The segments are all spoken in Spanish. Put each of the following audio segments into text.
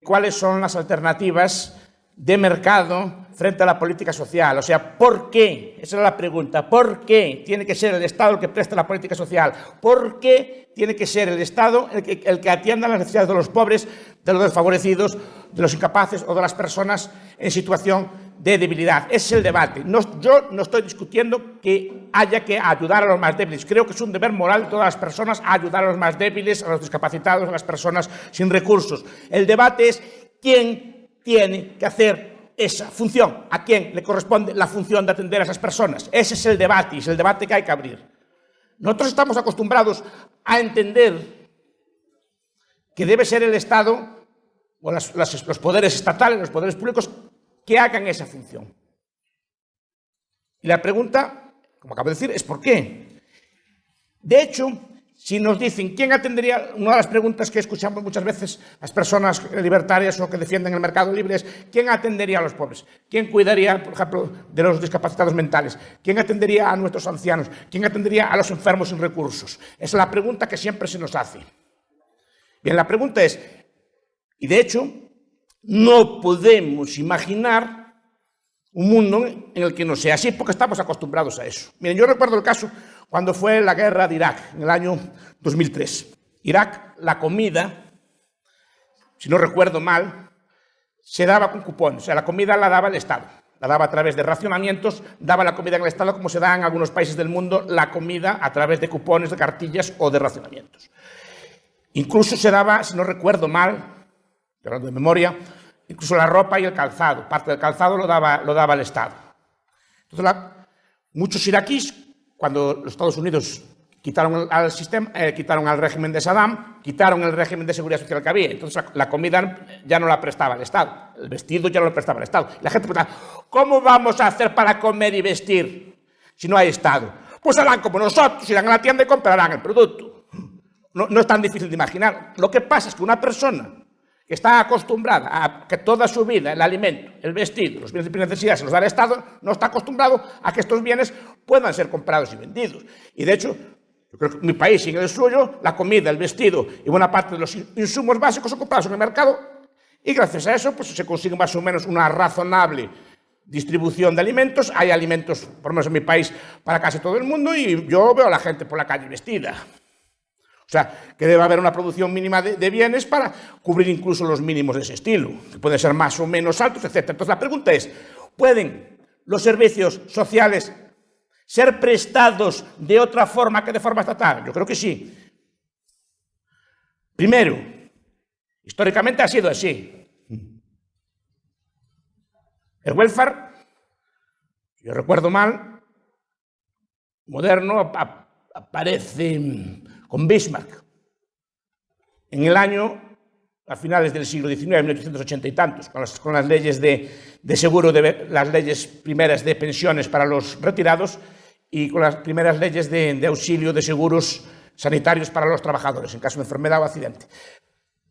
cuáles son las alternativas de mercado frente a la política social. O sea, ¿por qué? Esa era la pregunta. ¿Por qué tiene que ser el Estado el que preste la política social? ¿Por qué tiene que ser el Estado el que atienda las necesidades de los pobres, de los desfavorecidos, de los incapaces o de las personas en situación de debilidad? Ese es el debate. Yo no estoy discutiendo que haya que ayudar a los más débiles. Creo que es un deber moral de todas las personas ayudar a los más débiles, a los discapacitados, a las personas sin recursos. El debate es quién tiene que hacer esa función, a quién le corresponde la función de atender a esas personas. Ese es el debate, y es el debate que hay que abrir. Nosotros estamos acostumbrados a entender que debe ser el Estado o los poderes estatales, los poderes públicos, que hagan esa función. Y la pregunta, como acabo de decir, es ¿por qué? De hecho, si nos dicen quién atendería, una de las preguntas que escuchamos muchas veces las personas libertarias o que defienden el mercado libre es ¿quién atendería a los pobres? ¿Quién cuidaría, por ejemplo, de los discapacitados mentales? ¿Quién atendería a nuestros ancianos? ¿Quién atendería a los enfermos sin recursos? Esa es la pregunta que siempre se nos hace. Bien, la pregunta es, y de hecho, no podemos imaginar un mundo en el que no sea así, porque estamos acostumbrados a eso. Miren, yo recuerdo el caso cuando fue la guerra de Irak, en el año 2003. Irak, la comida, si no recuerdo mal, se daba con cupones. O sea, la comida la daba el Estado. La daba a través de racionamientos, daba la comida en el Estado, como se da en algunos países del mundo, la comida a través de cupones, de cartillas o de racionamientos. Incluso se daba, si no recuerdo mal, hablando de memoria, incluso la ropa y el calzado. Parte del calzado lo daba el Estado. Entonces, muchos iraquíes, cuando los Estados Unidos quitaron al régimen de Saddam, quitaron el régimen de seguridad social que había. Entonces, la comida ya no la prestaba el Estado. El vestido ya no lo prestaba el Estado. Y la gente preguntaba, ¿cómo vamos a hacer para comer y vestir si no hay Estado? Pues harán como nosotros, irán a la tienda y comprarán el producto. No es tan difícil de imaginar. Lo que pasa es que una persona que está acostumbrada a que toda su vida el alimento, el vestido, los bienes de primera necesidad se los da el Estado, no está acostumbrado a que estos bienes puedan ser comprados y vendidos. Y de hecho, yo creo que en mi país y en el suyo, la comida, el vestido y buena parte de los insumos básicos son comprados en el mercado y gracias a eso pues, se consigue más o menos una razonable distribución de alimentos. Hay alimentos, por lo menos en mi país, para casi todo el mundo y yo veo a la gente por la calle vestida. O sea, que debe haber una producción mínima de bienes para cubrir incluso los mínimos de ese estilo, que pueden ser más o menos altos, etc. Entonces, la pregunta es, ¿pueden los servicios sociales ser prestados de otra forma que de forma estatal? Yo creo que sí. Primero, históricamente ha sido así. El welfare, si yo recuerdo mal, moderno, aparece con Bismarck, en el año, a finales del siglo XIX, 1880 y tantos, con las leyes de seguro, las leyes primeras de pensiones para los retirados y con las primeras leyes de auxilio de seguros sanitarios para los trabajadores, en caso de enfermedad o accidente.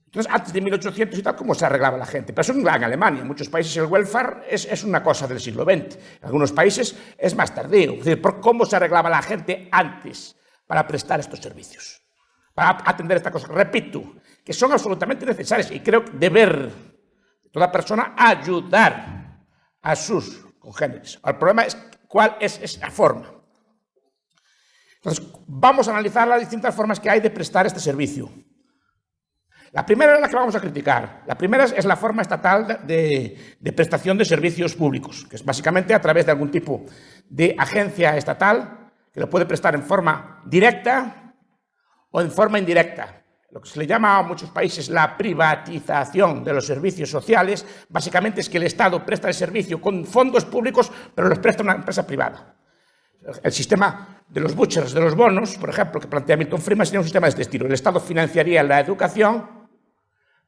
Entonces, antes de 1800 y tal, ¿cómo se arreglaba la gente? Pero eso en Alemania, en muchos países el welfare es una cosa del siglo XX, en algunos países es más tardío. Es decir, ¿cómo se arreglaba la gente antes para prestar estos servicios, para atender estas cosas? Repito, que son absolutamente necesarias y creo que deber de toda persona ayudar a sus congéneres. El problema es cuál es esa forma. Entonces, vamos a analizar las distintas formas que hay de prestar este servicio. La primera es la que vamos a criticar. La primera es la forma estatal de prestación de servicios públicos, que es básicamente a través de algún tipo de agencia estatal que lo puede prestar en forma directa o en forma indirecta. Lo que se le llama a muchos países la privatización de los servicios sociales, básicamente es que el Estado presta el servicio con fondos públicos, pero los presta a una empresa privada. El sistema de los vouchers, de los bonos, por ejemplo, que plantea Milton Friedman, sería un sistema de este estilo. El Estado financiaría la educación,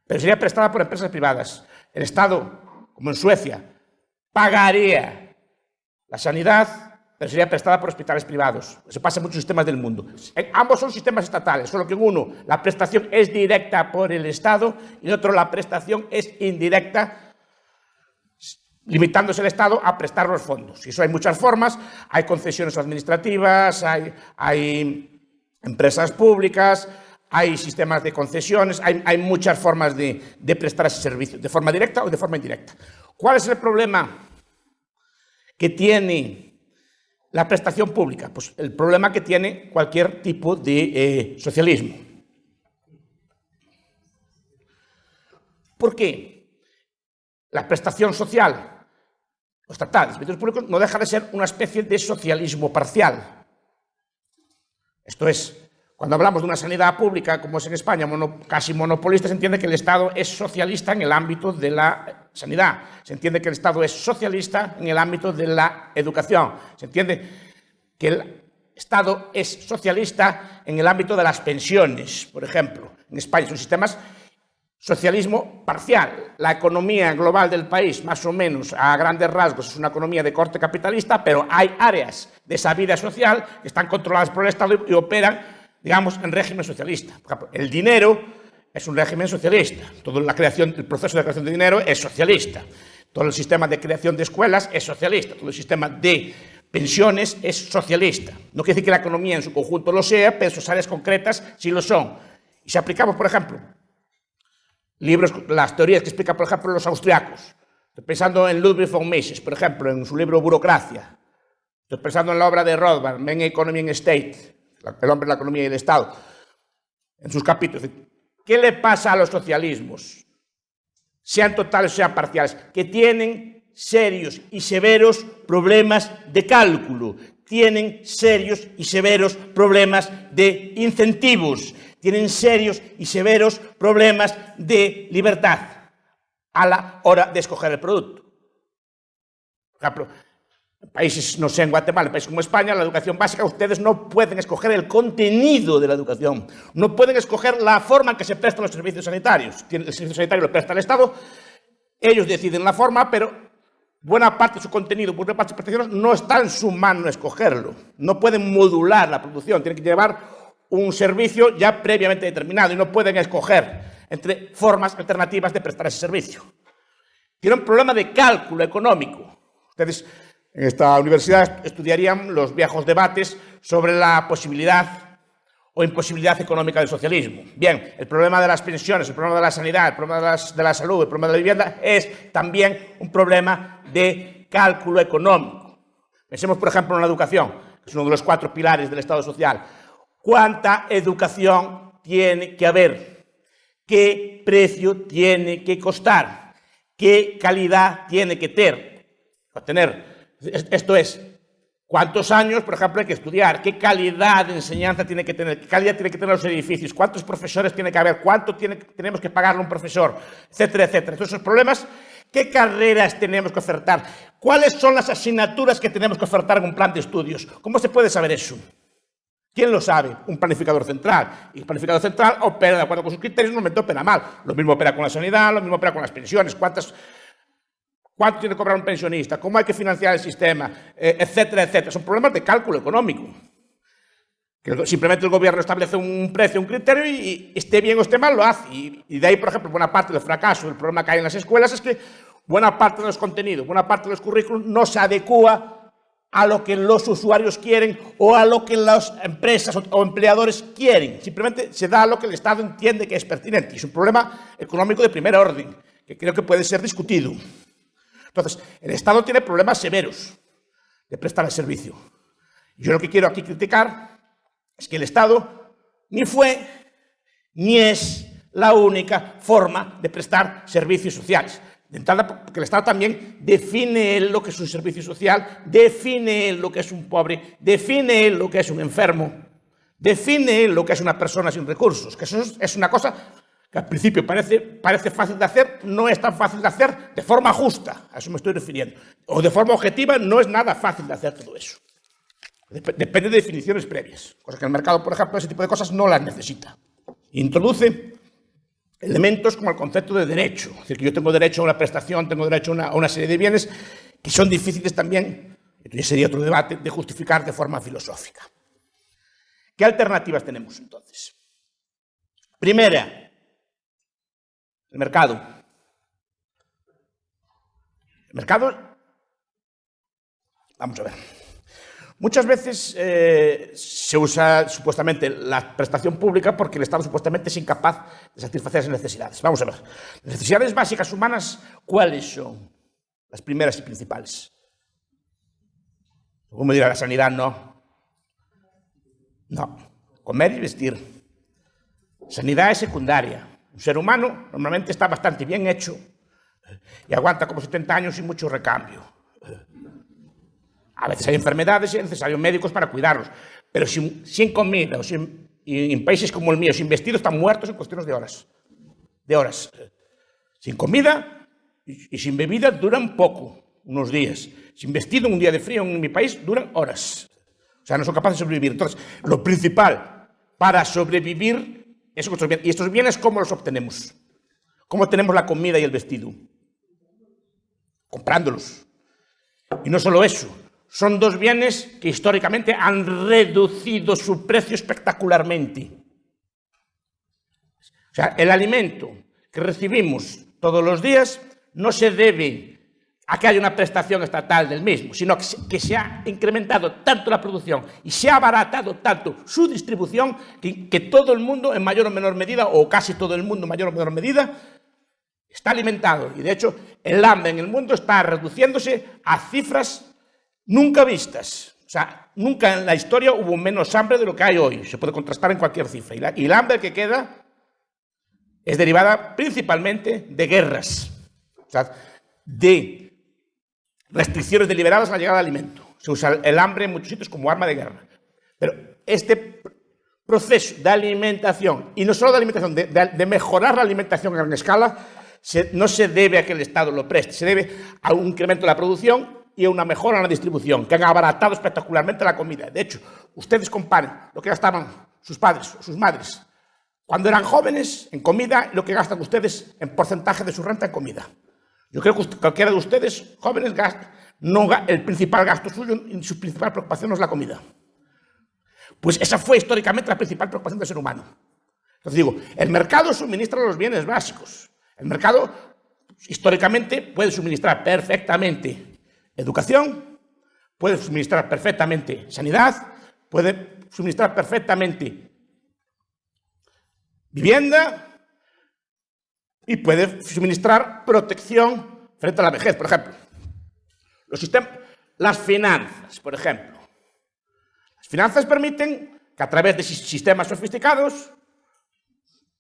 pero sería prestada por empresas privadas. El Estado, como en Suecia, pagaría la sanidad, pero sería prestada por hospitales privados. Eso pasa en muchos sistemas del mundo. Ambos son sistemas estatales, solo que en uno la prestación es directa por el Estado y en otro la prestación es indirecta, limitándose el Estado a prestar los fondos. Y eso hay muchas formas, hay concesiones administrativas, hay empresas públicas, hay sistemas de concesiones, hay muchas formas de prestar ese servicio, de forma directa o de forma indirecta. ¿Cuál es el problema que tiene la prestación pública? Pues el problema que tiene cualquier tipo de socialismo. ¿Por qué? La prestación social o estatal de servicios públicos no deja de ser una especie de socialismo parcial. Esto es, cuando hablamos de una sanidad pública, como es en España, casi monopolista, se entiende que el Estado es socialista en el ámbito de la sanidad. Se entiende que el Estado es socialista en el ámbito de la educación. Se entiende que el Estado es socialista en el ámbito de las pensiones, por ejemplo. En España son sistemas socialismo parcial. La economía global del país, más o menos, a grandes rasgos, es una economía de corte capitalista, pero hay áreas de esa vida social que están controladas por el Estado y operan, digamos, en régimen socialista. Por ejemplo, el dinero es un régimen socialista. Toda la creación, el proceso de creación de dinero es socialista. Todo el sistema de creación de escuelas es socialista. Todo el sistema de pensiones es socialista. No quiere decir que la economía en su conjunto lo sea, pero sus áreas concretas sí lo son. Y si aplicamos, por ejemplo, las teorías que explican, por ejemplo, los austriacos. Estoy pensando en Ludwig von Mises, por ejemplo, en su libro Burocracia. Estoy pensando en la obra de Rothbard, Men, Economy and State, El hombre, la economía y el Estado, en sus capítulos. ¿Qué le pasa a los socialismos? Sean totales o sean parciales, que tienen serios y severos problemas de cálculo, tienen serios y severos problemas de incentivos, tienen serios y severos problemas de libertad a la hora de escoger el producto. Por ejemplo, en países, no sé, en Guatemala, en países como España, la educación básica, ustedes no pueden escoger el contenido de la educación, no pueden escoger la forma en que se prestan los servicios sanitarios. El servicio sanitario lo presta el Estado, ellos deciden la forma, pero buena parte de su contenido, buena parte de sus prestaciones no está en su mano escogerlo. No pueden modular la producción, tienen que llevar un servicio ya previamente determinado y no pueden escoger entre formas alternativas de prestar ese servicio. Tiene un problema de cálculo económico. Ustedes en esta universidad estudiarían los viejos debates sobre la posibilidad o imposibilidad económica del socialismo. Bien, el problema de las pensiones, el problema de la sanidad, el problema de la salud, el problema de la vivienda es también un problema de cálculo económico. Pensemos, por ejemplo, en la educación, que es uno de los 4 pilares del Estado social. ¿Cuánta educación tiene que haber? ¿Qué precio tiene que costar? ¿Qué calidad tiene que tener? Esto es, ¿cuántos años, por ejemplo, hay que estudiar? ¿Qué calidad de enseñanza tiene que tener? ¿Qué calidad tiene que tener los edificios? ¿Cuántos profesores tiene que haber? ¿Cuánto tenemos que pagarle a un profesor? Etcétera, etcétera. Todos esos problemas, ¿qué carreras tenemos que ofertar? ¿Cuáles son las asignaturas que tenemos que ofertar en un plan de estudios? ¿Cómo se puede saber eso? ¿Quién lo sabe? Un planificador central. Y el planificador central opera de acuerdo con sus criterios, normalmente opera mal. Lo mismo opera con la sanidad, lo mismo opera con las pensiones. ¿Cuánto tiene que cobrar un pensionista? ¿Cómo hay que financiar el sistema? Etcétera, etcétera. Son problemas de cálculo económico. Que simplemente el gobierno establece un precio, un criterio y esté bien o esté mal, lo hace. Y de ahí, por ejemplo, buena parte del fracaso, del problema que hay en las escuelas es que buena parte de los contenidos, buena parte de los currículos no se adecúa a lo que los usuarios quieren o a lo que las empresas o empleadores quieren. Simplemente se da lo que el Estado entiende que es pertinente. Y es un problema económico de primer orden, que creo que puede ser discutido. Entonces, el Estado tiene problemas severos de prestar el servicio. Yo lo que quiero aquí criticar es que el Estado ni fue ni es la única forma de prestar servicios sociales. De entrada, porque el Estado también define lo que es un servicio social, define lo que es un pobre, define lo que es un enfermo, define lo que es una persona sin recursos, que eso es una cosa que al principio parece fácil de hacer, no es tan fácil de hacer de forma justa, a eso me estoy refiriendo, o de forma objetiva no es nada fácil de hacer todo eso. Depende de definiciones previas, cosa que el mercado, por ejemplo, ese tipo de cosas no las necesita. Introduce elementos como el concepto de derecho, es decir, que yo tengo derecho a una prestación, tengo derecho a una serie de bienes que son difíciles también, entonces sería otro debate, de justificar de forma filosófica. ¿Qué alternativas tenemos entonces? Primera, el mercado. El mercado, vamos a ver, Muchas veces se usa supuestamente la prestación pública porque el Estado supuestamente es incapaz de satisfacer esas necesidades. Vamos a ver. Las necesidades básicas humanas, ¿cuáles son? Las primeras y principales. ¿Cómo dirá la sanidad? No. No. Comer y vestir. Sanidad es secundaria. Un ser humano normalmente está bastante bien hecho y aguanta como 70 años sin mucho recambio. A veces hay enfermedades y es necesario médicos para cuidarlos, pero sin comida y en países como el mío, sin vestido, están muertos en cuestiones de horas. De horas. Sin comida y sin bebida duran poco, unos días. Sin vestido, un día de frío en mi país duran horas. O sea, no son capaces de sobrevivir. Entonces, lo principal para sobrevivir es nuestros bienes. ¿Y estos bienes cómo los obtenemos? ¿Cómo tenemos la comida y el vestido? Comprándolos. Y no solo eso. Son dos bienes que históricamente han reducido su precio espectacularmente. O sea, el alimento que recibimos todos los días no se debe a que haya una prestación estatal del mismo, sino que se ha incrementado tanto la producción y se ha abaratado tanto su distribución que todo el mundo, en mayor o menor medida, o casi todo el mundo en mayor o menor medida, está alimentado. Y de hecho, el hambre en el mundo está reduciéndose a cifras nunca vistas. O sea, nunca en la historia hubo menos hambre de lo que hay hoy. Se puede contrastar en cualquier cifra. Y el hambre que queda es derivada principalmente de guerras. O sea, de restricciones deliberadas a la llegada de alimento. Se usa el hambre en muchos sitios como arma de guerra. Pero este proceso de alimentación, y no solo de alimentación, de mejorar la alimentación a gran escala, no se debe a que el Estado lo preste, se debe a un incremento de la producción y a una mejora en la distribución, que han abaratado espectacularmente la comida. De hecho, ustedes comparen lo que gastaban sus padres o sus madres cuando eran jóvenes en comida y lo que gastan ustedes en porcentaje de su renta en comida. Yo creo que cualquiera de ustedes, jóvenes, el principal gasto suyo y su principal preocupación no es la comida. Pues esa fue históricamente la principal preocupación del ser humano. Entonces digo, el mercado suministra los bienes básicos. El mercado históricamente puede suministrar perfectamente educación, puede suministrar perfectamente sanidad, puede suministrar perfectamente vivienda y puede suministrar protección frente a la vejez, por ejemplo. Las finanzas, por ejemplo. Las finanzas permiten que a través de sistemas sofisticados,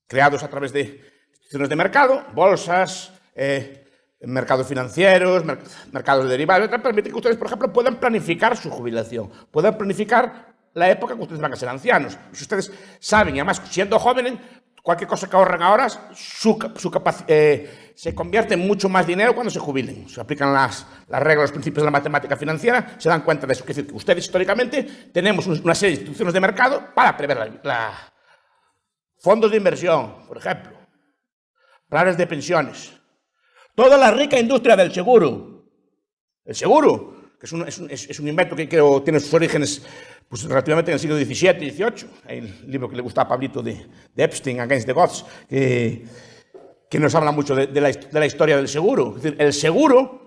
creados a través de instituciones de mercado, bolsas, mercados financieros, mercados de derivados, permiten que ustedes, por ejemplo, puedan planificar su jubilación, puedan planificar la época en que ustedes van a ser ancianos. Y si ustedes saben, y además siendo jóvenes, cualquier cosa que ahorren ahora, se convierte en mucho más dinero cuando se jubilen. Se aplican las reglas, los principios de la matemática financiera, se dan cuenta de eso. Es decir, que ustedes históricamente tenemos una serie de instituciones de mercado para prever fondos de inversión, por ejemplo, planes de pensiones. Toda la rica industria del seguro. El seguro, que es un invento que creo tiene sus orígenes pues, relativamente en el siglo XVII y XVIII. Hay el libro que le gusta a Pablito de Epstein, Against the Gods, que nos habla mucho de la historia del seguro. Es decir, el seguro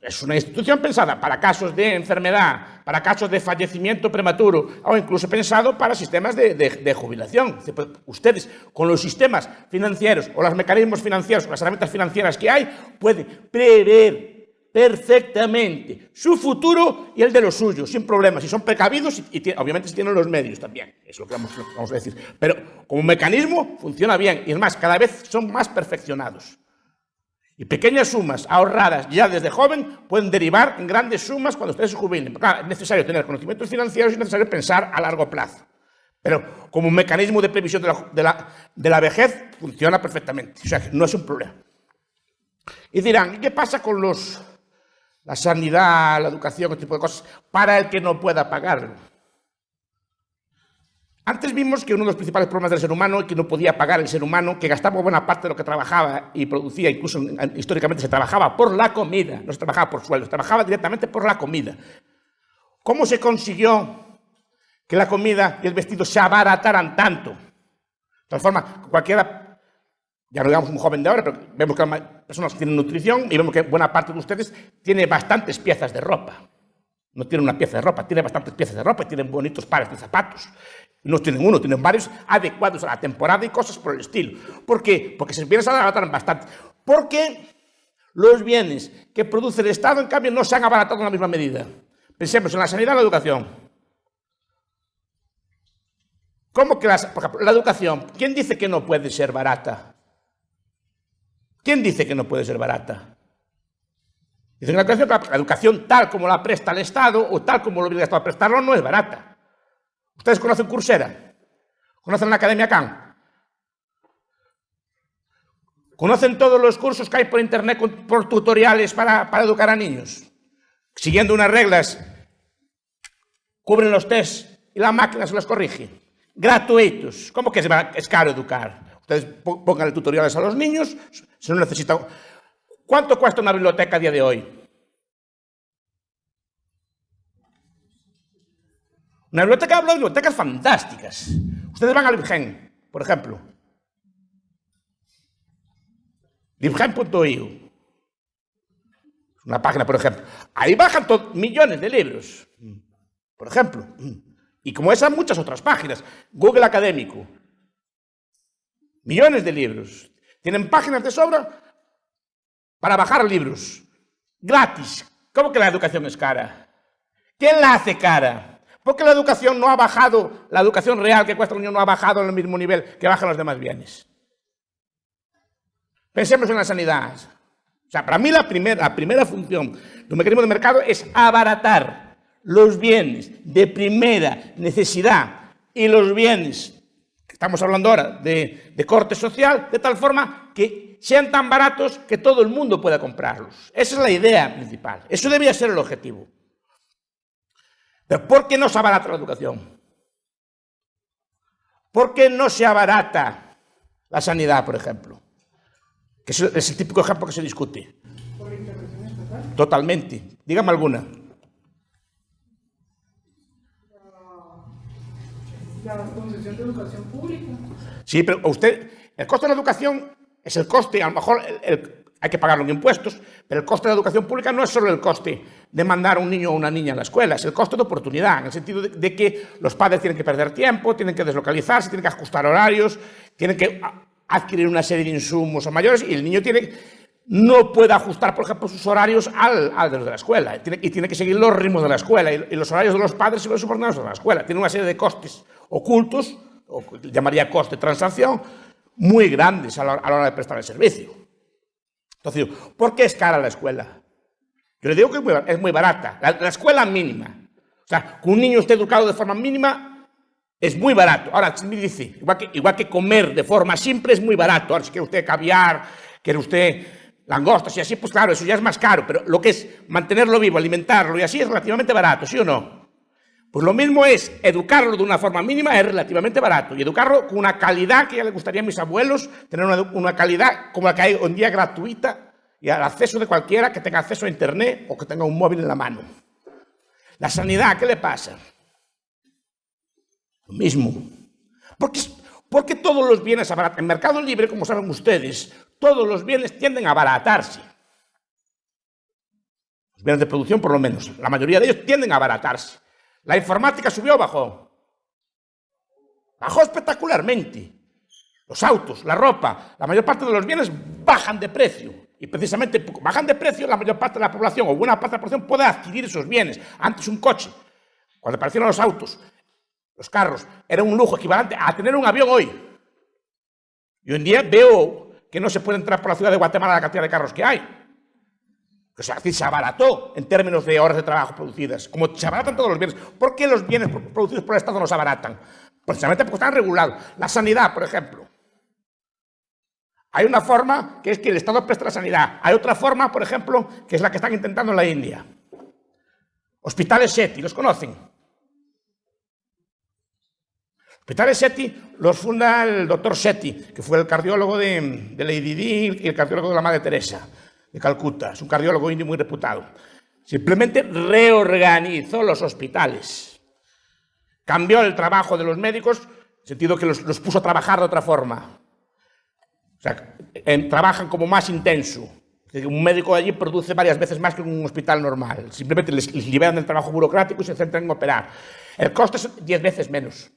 es una institución pensada para casos de enfermedad, para casos de fallecimiento prematuro o incluso pensado para sistemas de jubilación. Ustedes, con los sistemas financieros o los mecanismos financieros o las herramientas financieras que hay, pueden prever perfectamente su futuro y el de los suyos, sin problemas. Si son precavidos y obviamente si tienen los medios también. Es lo que vamos a decir. Pero como mecanismo funciona bien y es más, cada vez son más perfeccionados. Y pequeñas sumas ahorradas ya desde joven pueden derivar en grandes sumas cuando ustedes se jubilen. Claro, es necesario tener conocimientos financieros y es necesario pensar a largo plazo. Pero como un mecanismo de previsión de la vejez funciona perfectamente. O sea, no es un problema. Y dirán, ¿y qué pasa con la sanidad, la educación, este tipo de cosas, para el que no pueda pagarlo? Antes vimos que uno de los principales problemas del ser humano es que no podía pagar el ser humano, que gastaba buena parte de lo que trabajaba y producía, incluso históricamente se trabajaba por la comida, no se trabajaba por sueldo, se trabajaba directamente por la comida. ¿Cómo se consiguió que la comida y el vestido se abarataran tanto? De tal forma, cualquiera, ya no digamos un joven de ahora, pero vemos que las personas tienen nutrición y vemos que buena parte de ustedes tiene bastantes piezas de ropa. No tiene una pieza de ropa, tiene bastantes piezas de ropa y tienen bonitos pares de zapatos. No tienen uno, tienen varios adecuados a la temporada y cosas por el estilo. ¿Por qué? Porque sus bienes se abaratan bastante. Porque los bienes que produce el Estado, en cambio, no se han abaratado en la misma medida. Pensemos en la sanidad y la educación. ¿Cómo que por ejemplo, la educación? ¿Quién dice que no puede ser barata? ¿Quién dice que no puede ser barata? Dicen que la educación tal como la presta el Estado o tal como lo obliga el Estado a prestarlo no es barata. ¿Ustedes conocen Coursera? ¿Conocen la Academia Khan? ¿Conocen todos los cursos que hay por internet por tutoriales para educar a niños? Siguiendo unas reglas, cubren los tests y la máquina se los corrige. Gratuitos. ¿Cómo que es caro educar? Ustedes pongan tutoriales a los niños, si no necesitan. ¿Cuánto cuesta una biblioteca a día de hoy? Una biblioteca, hablo de bibliotecas fantásticas. Ustedes van a Libgen, por ejemplo. Libgen.io. Una página, por ejemplo. Ahí bajan millones de libros, por ejemplo. Y como esas, muchas otras páginas. Google Académico. Millones de libros. Tienen páginas de sobra para bajar libros. Gratis. ¿Cómo que la educación es cara? ¿Quién la hace cara? Porque la educación no ha bajado, la educación real que cuesta un niño no ha bajado en el mismo nivel que bajan los demás bienes. Pensemos en la sanidad. O sea, para mí la primera función de un mecanismo de mercado es abaratar los bienes de primera necesidad y los bienes, que estamos hablando ahora, de corte social, de tal forma que sean tan baratos que todo el mundo pueda comprarlos. Esa es la idea principal. Eso debería ser el objetivo. Pero ¿por qué no se abarata la educación? ¿Por qué no se abarata la sanidad, por ejemplo? Que es el típico ejemplo que se discute. ¿Por la intervención estatal? Totalmente. Dígame alguna. La concesión de educación pública. Sí, pero el coste de la educación es el coste, a lo mejor hay que pagarlo en impuestos, pero el coste de la educación pública no es solo el coste de mandar a un niño o una niña a la escuela, es el coste de oportunidad, en el sentido de que los padres tienen que perder tiempo, tienen que deslocalizarse, tienen que ajustar horarios, tienen que adquirir una serie de insumos a mayores y el niño no puede ajustar, por ejemplo, sus horarios al de los de la escuela y tiene que seguir los ritmos de la escuela y los horarios de los padres se ven subordinados a la escuela. Tiene una serie de costes ocultos, o llamaría coste de transacción, muy grandes a la hora de prestar el servicio. Entonces, ¿por qué es cara la escuela? Yo le digo que es muy barata. La escuela mínima. O sea, que un niño esté educado de forma mínima es muy barato. Ahora, si me dice, igual que comer de forma simple es muy barato. Ahora, si quiere usted caviar, quiere usted langostas y así, pues claro, eso ya es más caro. Pero lo que es mantenerlo vivo, alimentarlo y así es relativamente barato, ¿sí o no? Pues lo mismo es educarlo de una forma mínima, es relativamente barato. Y educarlo con una calidad que ya le gustaría a mis abuelos, tener una calidad como la que hay hoy en día gratuita y al acceso de cualquiera que tenga acceso a internet o que tenga un móvil en la mano. La sanidad, ¿qué le pasa? Lo mismo. Porque todos los bienes abaratan. En mercado libre, como saben ustedes, todos los bienes tienden a abaratarse. Los bienes de producción, por lo menos. La mayoría de ellos tienden a abaratarse. ¿La informática subió o bajó? Bajó espectacularmente. Los autos, la ropa, la mayor parte de los bienes bajan de precio. Y precisamente bajan de precio, la mayor parte de la población o buena parte de la población puede adquirir esos bienes. Antes un coche, cuando aparecieron los autos, los carros, era un lujo equivalente a tener un avión hoy. Y hoy en día veo que no se puede entrar por la ciudad de Guatemala la cantidad de carros que hay. O sea, se abarató en términos de horas de trabajo producidas, como se abaratan todos los bienes. ¿Por qué los bienes producidos por el Estado no se abaratan? Precisamente porque están regulados. La sanidad, por ejemplo. Hay una forma que es que el Estado presta la sanidad. Hay otra forma, por ejemplo, que es la que están intentando en la India. Hospitales SETI, ¿los conocen? Hospitales SETI los funda el doctor Sethi, que fue el cardiólogo de Lady Di y el cardiólogo de la Madre Teresa de Calcuta. Es un cardiólogo indio muy reputado. Simplemente reorganizó los hospitales. Cambió el trabajo de los médicos, en el sentido que los puso a trabajar de otra forma. O sea, trabajan como más intenso. Que un médico allí produce varias veces más que un hospital normal. Simplemente les liberan del trabajo burocrático y se centran en operar. El coste es 10 veces menos.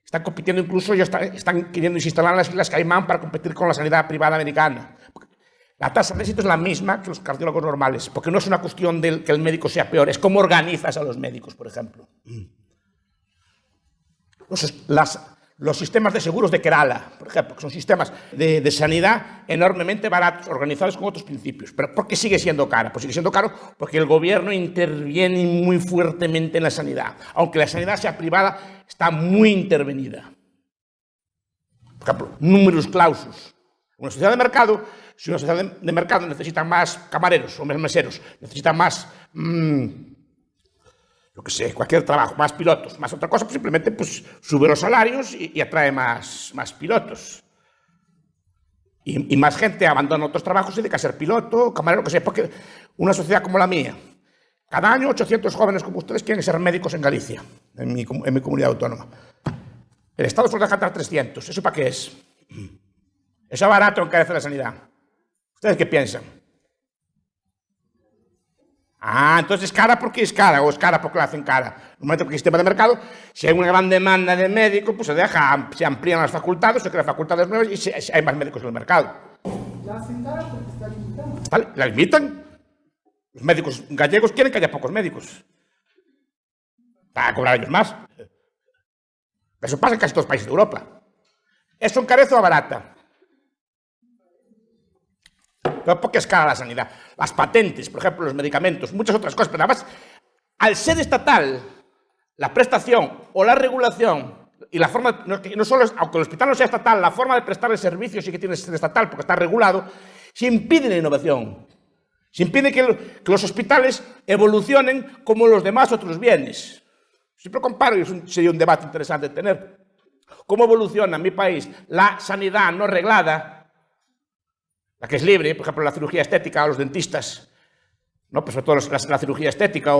Están compitiendo incluso, ya están queriendo instalar las Islas Caimán para competir con la sanidad privada americana. La tasa de éxito es la misma que los cardiólogos normales, porque no es una cuestión de que el médico sea peor, es cómo organizas a los médicos, por ejemplo. Los sistemas de seguros de Kerala, por ejemplo, que son sistemas de sanidad enormemente baratos, organizados con otros principios. ¿Pero por qué sigue siendo cara? Pues sigue siendo caro porque el gobierno interviene muy fuertemente en la sanidad. Aunque la sanidad sea privada, está muy intervenida. Por ejemplo, numerus clausus. Una sociedad de mercado, si una sociedad de mercado necesita más camareros o meseros, necesita más... yo qué sé, cualquier trabajo, más pilotos, más otra cosa, pues simplemente pues, sube los salarios y atrae más pilotos. Y más gente abandona otros trabajos y dedica a ser piloto, camarero, lo que sea, porque una sociedad como la mía, cada año 800 jóvenes como ustedes quieren ser médicos en Galicia, en mi comunidad autónoma. El Estado suele dejar 300, ¿eso para qué es? Eso es barato, encarece la sanidad. ¿Ustedes qué piensan? Ah, entonces es cara porque es cara, o es cara porque la hacen cara. Normalmente porque el sistema de mercado, si hay una gran demanda de médicos, pues se amplían las facultades, se crean facultades nuevas y hay más médicos en el mercado. La hacen cara porque está limitada. ¿La limitan? Los médicos gallegos quieren que haya pocos médicos. Para cobrar ellos más. Eso pasa en casi todos los países de Europa. ¿Eso encarece o abarata? Pero porque es cara la sanidad. Las patentes, por ejemplo, los medicamentos, muchas otras cosas, pero además, al ser estatal, la prestación o la regulación y la forma, no solo, aunque el hospital no sea estatal, la forma de prestar el servicio sí que tiene que ser estatal porque está regulado, se impide la innovación. Se impide que los hospitales evolucionen como los demás otros bienes. Siempre comparo, y sería un debate interesante de tener, cómo evoluciona en mi país la sanidad no reglada, la que es libre, por ejemplo, la cirugía estética o los dentistas, ¿no? Pues sobre todo la cirugía estética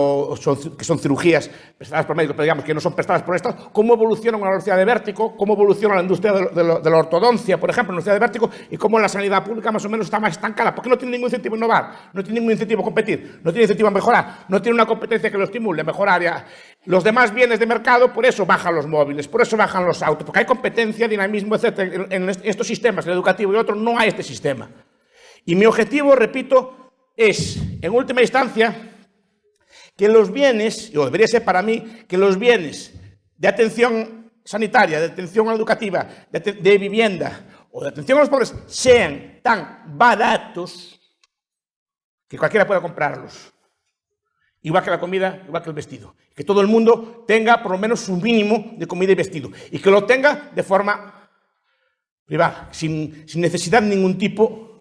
que son cirugías prestadas por médicos, pero digamos que no son prestadas por el Estado. ¿Cómo evoluciona una velocidad de vértigo? ¿Cómo evoluciona la industria de la ortodoncia, por ejemplo, en la velocidad de vértigo? Y cómo la sanidad pública más o menos está más estancada. Porque no tiene ningún incentivo a innovar, no tiene ningún incentivo a competir, no tiene incentivo a mejorar, no tiene una competencia que lo estimule a mejorar. Ya. Los demás bienes de mercado, por eso bajan los móviles, por eso bajan los autos, porque hay competencia, dinamismo, etc. En estos sistemas, el educativo y otro, no hay este sistema. Y mi objetivo, repito, es, en última instancia, que los bienes, o debería ser para mí, que los bienes de atención sanitaria, de atención educativa, de vivienda o de atención a los pobres sean tan baratos que cualquiera pueda comprarlos. Igual que la comida, igual que el vestido. Que todo el mundo tenga por lo menos su mínimo de comida y vestido. Y que lo tenga de forma privada, sin necesidad de ningún tipo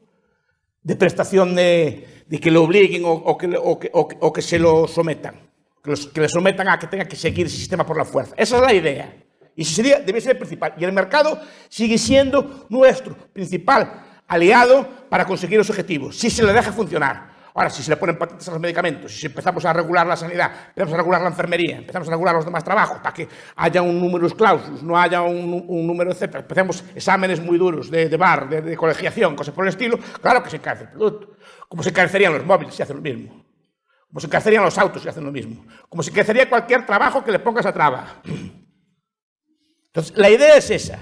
de prestación de que lo obliguen o que se lo sometan. Que le sometan a que tenga que seguir ese sistema por la fuerza. Esa es la idea. Y eso debe ser el principal. Y el mercado sigue siendo nuestro principal aliado para conseguir los objetivos, si se le deja funcionar. Ahora, si se le ponen patentes a los medicamentos, si empezamos a regular la sanidad, empezamos a regular la enfermería, empezamos a regular los demás trabajos para que haya un numerus clausus, no haya un número, etc. Empecemos exámenes muy duros de bar, de colegiación, cosas por el estilo, claro que se encarece el producto. Como se encarecerían los móviles si hacen lo mismo. Como se encarecerían los autos si hacen lo mismo. Como se encarecería cualquier trabajo que le pongas a traba. Entonces, la idea es esa.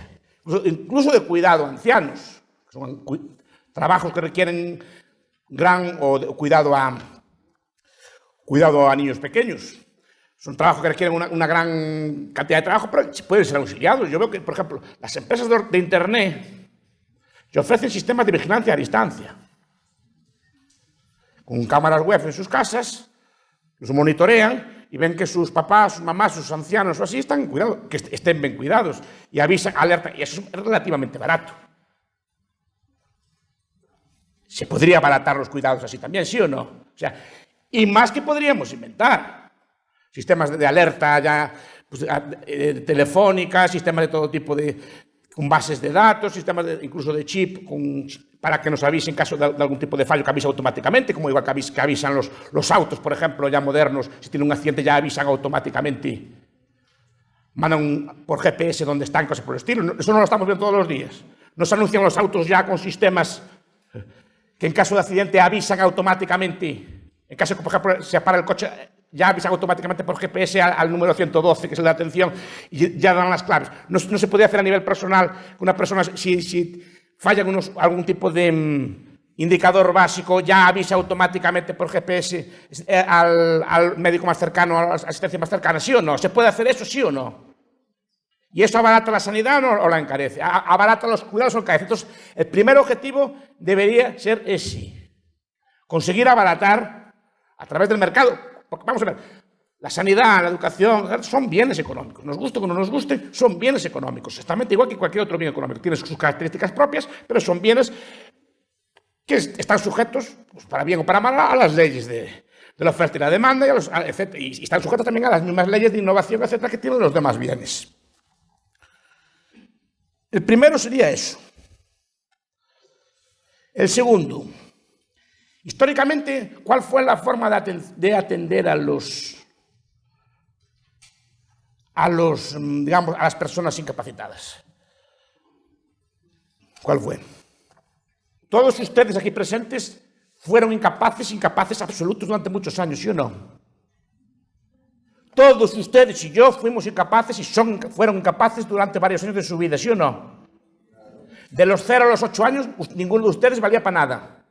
Incluso de cuidado a ancianos. Son trabajos que requieren cuidado a niños pequeños. Son trabajos que requieren una gran cantidad de trabajo, pero pueden ser auxiliados. Yo veo que, por ejemplo, las empresas de Internet se ofrecen sistemas de vigilancia a distancia. Con cámaras web en sus casas, los monitorean y ven que sus papás, sus mamás, sus ancianos o así están cuidados, que estén bien cuidados y avisan, alertan, y eso es relativamente barato. ¿Se podría abaratar los cuidados así también, sí o no? O sea, y más que podríamos inventar. Sistemas de alerta ya pues, telefónicas, sistemas de todo tipo con bases de datos, sistemas incluso de chip para que nos avise en caso de algún tipo de fallo que avisa automáticamente, como igual que avisan los autos, por ejemplo, ya modernos, si tienen un accidente ya avisan automáticamente. Mandan por GPS dónde están, cosas por el estilo. Eso no lo estamos viendo todos los días. Nos anuncian los autos ya con sistemas que en caso de accidente avisan automáticamente, en caso de que, por ejemplo, se para el coche, ya avisan automáticamente por GPS al número 112, que es el de atención, y ya dan las claves. No se podía hacer a nivel personal que una persona, si falla algún tipo de indicador básico, ya avisa automáticamente por GPS al médico más cercano, a la asistencia más cercana, ¿sí o no? ¿Se puede hacer eso, sí o no? ¿Y eso abarata la sanidad o la encarece? ¿Abarata los cuidados o encarece? Entonces, el primer objetivo debería ser ese. Conseguir abaratar a través del mercado. Porque vamos a ver, la sanidad, la educación, son bienes económicos. Nos guste o no nos guste, son bienes económicos. Exactamente igual que cualquier otro bien económico. Tiene sus características propias, pero son bienes que están sujetos, pues, para bien o para mal, a las leyes de la oferta y la demanda, y están sujetos también a las mismas leyes de innovación, etcétera, que tienen los demás bienes. El primero sería eso. El segundo, históricamente, ¿cuál fue la forma de atender a las personas incapacitadas? ¿Cuál fue? Todos ustedes aquí presentes fueron incapaces absolutos durante muchos años, ¿sí o no? Todos ustedes y yo fuimos incapaces y fueron incapaces durante varios años de su vida, ¿sí o no? De los 0 a los 8 años, ninguno de ustedes valía para nada.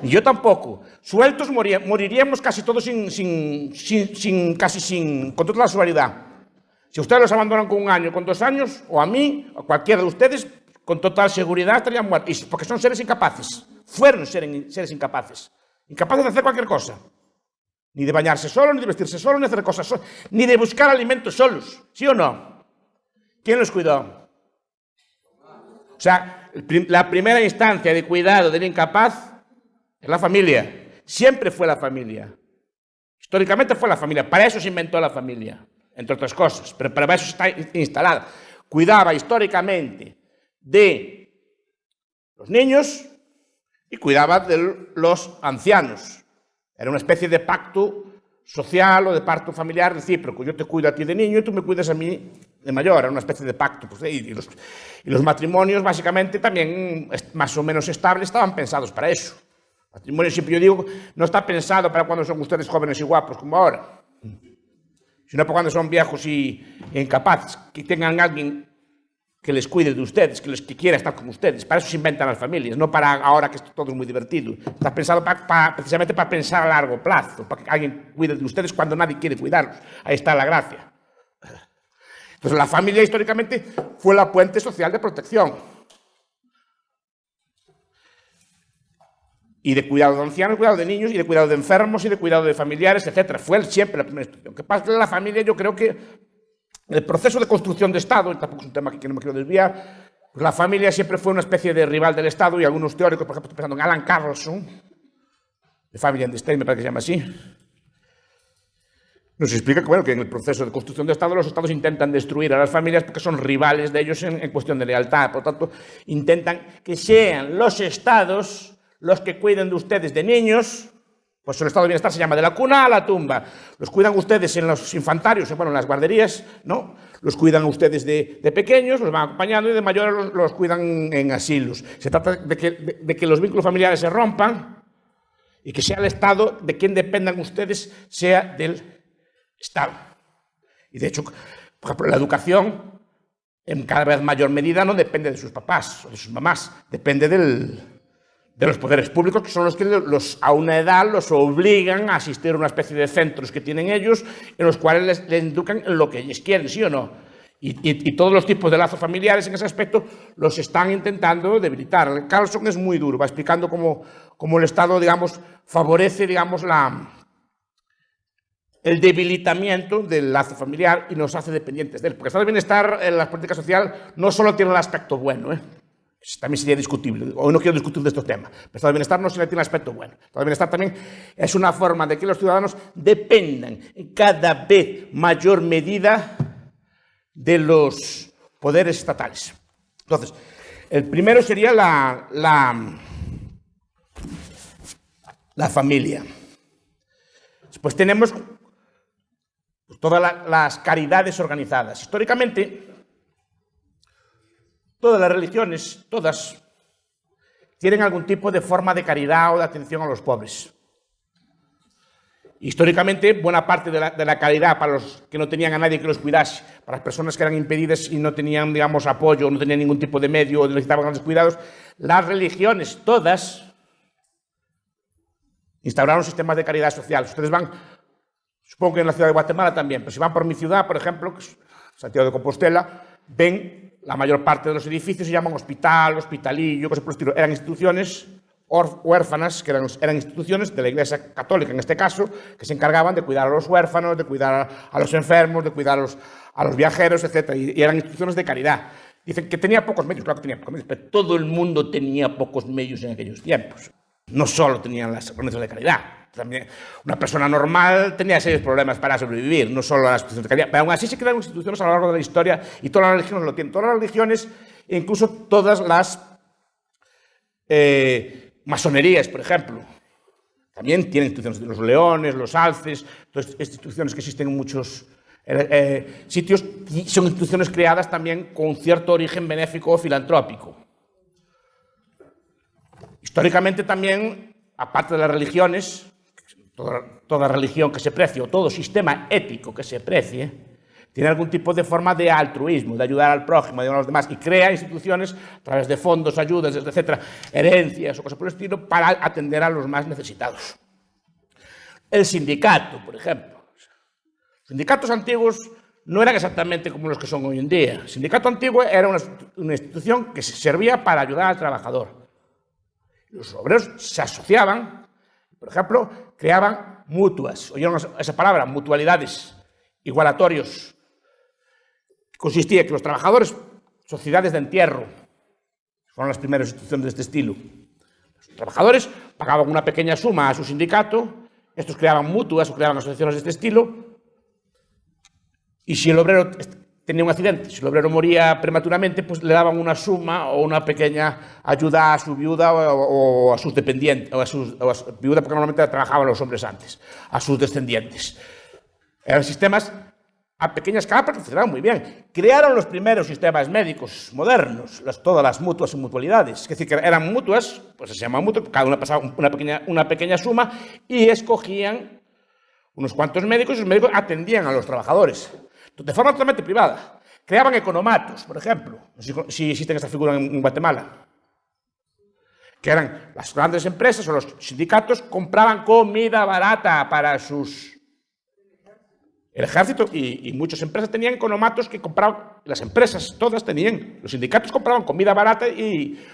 Ni yo tampoco. Sueltos moriríamos casi todos con toda la seguridad. Si ustedes los abandonan con 1 año, con 2 años, o a mí, o cualquiera de ustedes, con total seguridad estarían muertos. Porque son seres incapaces. Fueron seres incapaces. Incapaces de hacer cualquier cosa. Ni de bañarse solo, ni de vestirse solo, ni de hacer cosas solos, ni de buscar alimentos solos. ¿Sí o no? ¿Quién los cuidó? O sea, la primera instancia de cuidado del incapaz es la familia. Siempre fue la familia. Históricamente fue la familia. Para eso se inventó la familia, entre otras cosas. Pero para eso está instalada. Cuidaba históricamente de los niños y cuidaba de los ancianos. Era una especie de pacto social o de pacto familiar recíproco. Yo te cuido a ti de niño y tú me cuidas a mí de mayor. Era una especie de pacto. Pues, y los matrimonios, básicamente, también más o menos estables, estaban pensados para eso. El matrimonio, siempre yo digo, no está pensado para cuando son ustedes jóvenes y guapos como ahora, sino para cuando son viejos y incapaces, que tengan alguien que les cuide de ustedes, que quiera estar con ustedes. Para eso se inventan las familias, no para ahora que todo es muy divertido. Está pensado precisamente para pensar a largo plazo, para que alguien cuide de ustedes cuando nadie quiere cuidarlos. Ahí está la gracia. Entonces, la familia históricamente fue la puente social de protección. Y de cuidado de ancianos, cuidado de niños, y de cuidado de enfermos, y de cuidado de familiares, etc. Fue siempre la primera institución. Lo que pasa es que la familia, yo creo que el proceso de construcción de Estado, y tampoco es un tema que no me quiero desviar, pues la familia siempre fue una especie de rival del Estado, y algunos teóricos, por ejemplo, estoy pensando en Alan Carlson, de Family and the State, me parece que se llama así, nos explica que, bueno, que en el proceso de construcción de Estado los Estados intentan destruir a las familias porque son rivales de ellos en cuestión de lealtad. Por lo tanto, intentan que sean los Estados los que cuiden de ustedes de niños. Pues el estado de bienestar se llama de la cuna a la tumba. Los cuidan ustedes en los infantarios, bueno, en las guarderías, ¿no? Los cuidan ustedes de pequeños, los van acompañando, y de mayores los cuidan en asilos. Se trata de que los vínculos familiares se rompan y que sea el Estado de quien dependan ustedes, sea del Estado. Y de hecho, por ejemplo, la educación en cada vez mayor medida no depende de sus papás o de sus mamás, depende de los poderes públicos, que son los que a una edad los obligan a asistir a una especie de centros que tienen ellos, en los cuales les educan en lo que ellos quieren, ¿sí o no? Y todos los tipos de lazos familiares en ese aspecto los están intentando debilitar. Carlson es muy duro, va explicando cómo el Estado, digamos, favorece, digamos, el debilitamiento del lazo familiar y nos hace dependientes de él. Porque el estado de bienestar en la política social no solo tiene el aspecto bueno, también sería discutible. Hoy no quiero discutir de estos temas. Pero el estado de bienestar no solo tiene el aspecto bueno. El estado de bienestar también es una forma de que los ciudadanos dependan en cada vez mayor medida de los poderes estatales. Entonces, el primero sería la familia. Después tenemos todas las caridades organizadas. Históricamente, todas las religiones, todas, tienen algún tipo de forma de caridad o de atención a los pobres. Históricamente, buena parte de la caridad para los que no tenían a nadie que los cuidase, para las personas que eran impedidas y no tenían, digamos, apoyo, no tenían ningún tipo de medio o necesitaban grandes cuidados, las religiones todas instauraron sistemas de caridad social. Ustedes van, supongo que en la ciudad de Guatemala también, pero si van por mi ciudad, por ejemplo, Santiago de Compostela, ven la mayor parte de los edificios se llaman hospital, hospitalillo, cosas por el estilo. Eran instituciones huérfanas, que eran instituciones de la Iglesia Católica, en este caso, que se encargaban de cuidar a los huérfanos, de cuidar a los enfermos, de cuidar a los viajeros, etc. Y eran instituciones de caridad. Dicen que tenía pocos medios, claro que tenía pocos medios, pero todo el mundo tenía pocos medios en aquellos tiempos. No solo tenían las organizaciones de caridad, también una persona normal tenía serios problemas para sobrevivir, no solo las instituciones de caridad, pero aún así se crearon instituciones a lo largo de la historia y todas las religiones lo tienen. Todas las religiones, incluso todas las masonerías, por ejemplo, también tienen instituciones, los leones, los alces, todas estas instituciones que existen en muchos sitios, y son instituciones creadas también con cierto origen benéfico o filantrópico. Históricamente también, aparte de las religiones, toda religión que se precie o todo sistema ético que se precie, tiene algún tipo de forma de altruismo, de ayudar al prójimo, de ayudar a los demás, y crea instituciones a través de fondos, ayudas, etcétera, herencias o cosas por el estilo, para atender a los más necesitados. El sindicato, por ejemplo. Los sindicatos antiguos no eran exactamente como los que son hoy en día. El sindicato antiguo era una institución que servía para ayudar al trabajador. Los obreros se asociaban, por ejemplo, creaban mutuas. ¿Oyeron esa palabra? Mutualidades, igualatorios. Consistía en que los trabajadores, sociedades de entierro, fueron las primeras instituciones de este estilo. Los trabajadores pagaban una pequeña suma a su sindicato, estos creaban mutuas o creaban asociaciones de este estilo, y si el obrero tenía un accidente, si el obrero moría prematuramente, pues le daban una suma o una pequeña ayuda a su viuda o a sus dependientes, o a su viuda, porque normalmente trabajaban los hombres antes, a sus descendientes. Eran sistemas a pequeña escala, pero funcionaban muy bien. Crearon los primeros sistemas médicos modernos, todas las mutuas y mutualidades. Es decir, que eran mutuas, pues se llamaban mutuas, cada una pasaba una pequeña suma y escogían unos cuantos médicos y los médicos atendían a los trabajadores. De forma totalmente privada. Creaban economatos, por ejemplo, si existen estas figuras en Guatemala, que eran las grandes empresas o los sindicatos, compraban comida barata para el ejército, y muchas empresas tenían economatos que compraban, las empresas todas tenían, los sindicatos compraban comida barata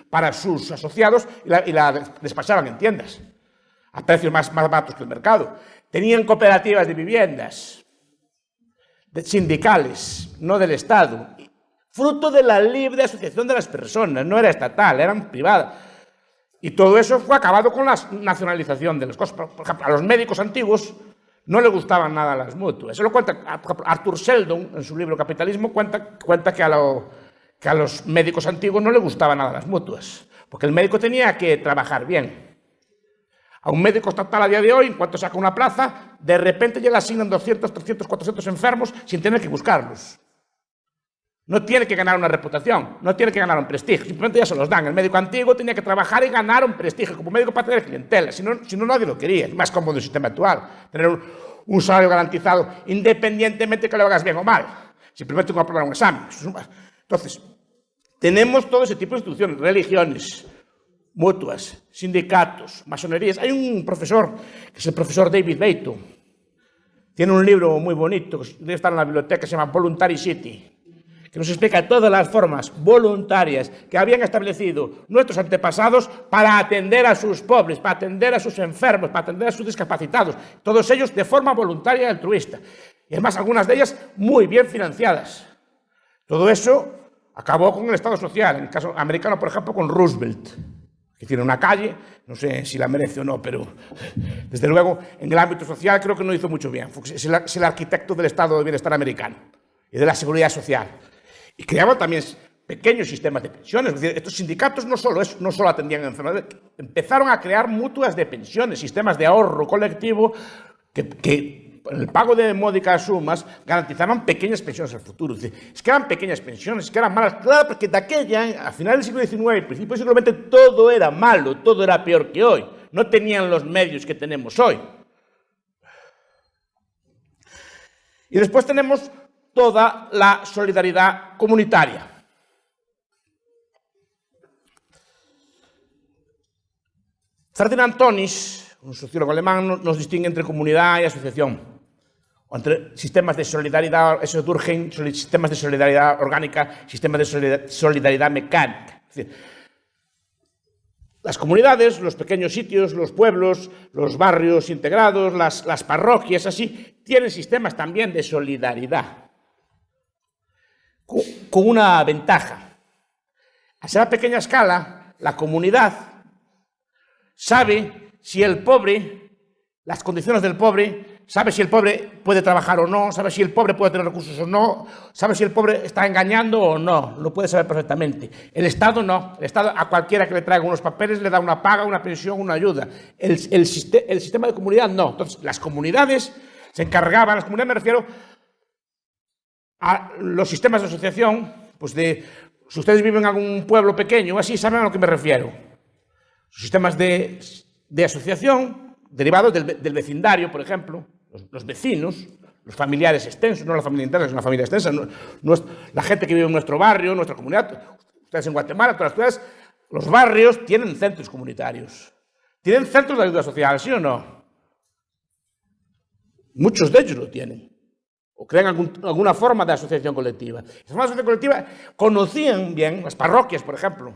para sus asociados y la despachaban en tiendas, a precios más baratos que el mercado. Tenían cooperativas de viviendas, sindicales, no del Estado, fruto de la libre asociación de las personas, no era estatal, eran privadas. Y todo eso fue acabado con la nacionalización de las cosas. Por ejemplo, a los médicos antiguos no les gustaban nada las mutuas. Eso lo cuenta, por ejemplo, Arthur Sheldon, en su libro Capitalismo, cuenta que a los médicos antiguos no les gustaban nada las mutuas, porque el médico tenía que trabajar bien. A un médico estatal a día de hoy, en cuanto saca una plaza, de repente ya le asignan 200, 300, 400 enfermos sin tener que buscarlos. No tiene que ganar una reputación, no tiene que ganar un prestigio, simplemente ya se los dan. El médico antiguo tenía que trabajar y ganar un prestigio como médico para tener clientela, si no nadie lo quería. Es más cómodo el sistema actual, tener un salario garantizado independientemente que lo hagas bien o mal, simplemente con aprobar un examen. Entonces, tenemos todo ese tipo de instituciones, religiones, mutuas, sindicatos, masonerías. Hay un profesor, que es el profesor David Beito, tiene un libro muy bonito, que debe estar en la biblioteca, que se llama Voluntary City, que nos explica todas las formas voluntarias que habían establecido nuestros antepasados para atender a sus pobres, para atender a sus enfermos, para atender a sus discapacitados, todos ellos de forma voluntaria y altruista. Y además, algunas de ellas muy bien financiadas. Todo eso acabó con el Estado social, en el caso americano, por ejemplo, con Roosevelt, que tiene una calle, no sé si la merece o no, pero desde luego en el ámbito social creo que no hizo mucho bien. Es el arquitecto del Estado de Bienestar americano y de la Seguridad Social. Y creaban también pequeños sistemas de pensiones. Es decir, estos sindicatos no solo atendían enfermedades, empezaron a crear mutuas de pensiones, sistemas de ahorro colectivo que el pago de módicas sumas garantizaban pequeñas pensiones al futuro. Es que eran pequeñas pensiones, es que eran malas. Claro, porque de aquella, a finales del siglo XIX y principios del siglo XX, todo era malo, todo era peor que hoy. No tenían los medios que tenemos hoy. Y después tenemos toda la solidaridad comunitaria. Ferdinand Tönnies, un sociólogo alemán, nos distingue entre comunidad y asociación, o entre sistemas de solidaridad, eso surgen sistemas de solidaridad orgánica, sistemas de solidaridad mecánica. Es decir, las comunidades, los pequeños sitios, los pueblos, los barrios integrados, las parroquias, así, tienen sistemas también de solidaridad, con una ventaja. A esa pequeña escala, la comunidad sabe si el pobre, las condiciones del pobre, sabe si el pobre puede trabajar o no, sabe si el pobre puede tener recursos o no, sabe si el pobre está engañando o no, lo puede saber perfectamente. El Estado no, el Estado a cualquiera que le traiga unos papeles le da una paga, una pensión, una ayuda. El sistema de comunidad no. Entonces, las comunidades se encargaban, las comunidades me refiero a los sistemas de asociación, pues si ustedes viven en algún pueblo pequeño o así, saben a lo que me refiero. Sistemas de asociación derivados del vecindario, por ejemplo, los vecinos, los familiares extensos, no la familia interna, es una familia extensa, la gente que vive en nuestro barrio, nuestra comunidad, ustedes en Guatemala, todas las ciudades, los barrios tienen centros comunitarios, tienen centros de ayuda social, ¿sí o no? Muchos de ellos lo tienen, o crean alguna forma de asociación colectiva. Esa forma de asociación colectiva conocían bien, las parroquias, por ejemplo,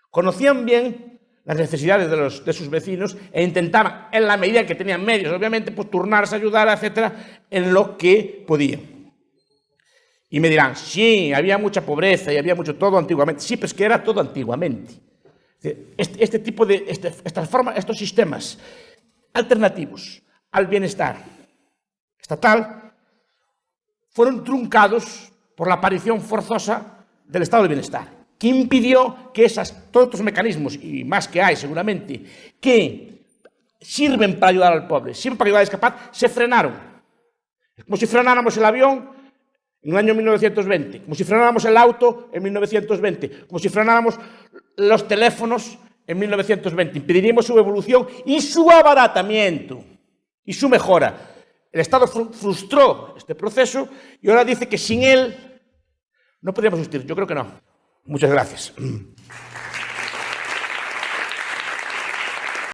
conocían bien las necesidades de sus vecinos e intentaban, en la medida que tenían medios, obviamente, pues turnarse, ayudar, etcétera, en lo que podían. Y me dirán, sí, había mucha pobreza y había mucho todo antiguamente. Sí, pero es que era todo antiguamente. Este tipo de, estos sistemas alternativos al bienestar estatal fueron truncados por la aparición forzosa del estado de bienestar, que impidió que todos estos mecanismos, y más que hay seguramente, que sirven para ayudar al pobre, sirven para ayudar al discapaz, se frenaron. Es como si frenáramos el avión en el año 1920, como si frenáramos el auto en 1920, como si frenáramos los teléfonos en 1920. Impediríamos su evolución y su abaratamiento y su mejora. El Estado frustró este proceso y ahora dice que sin él no podríamos existir. Yo creo que no. Muchas gracias.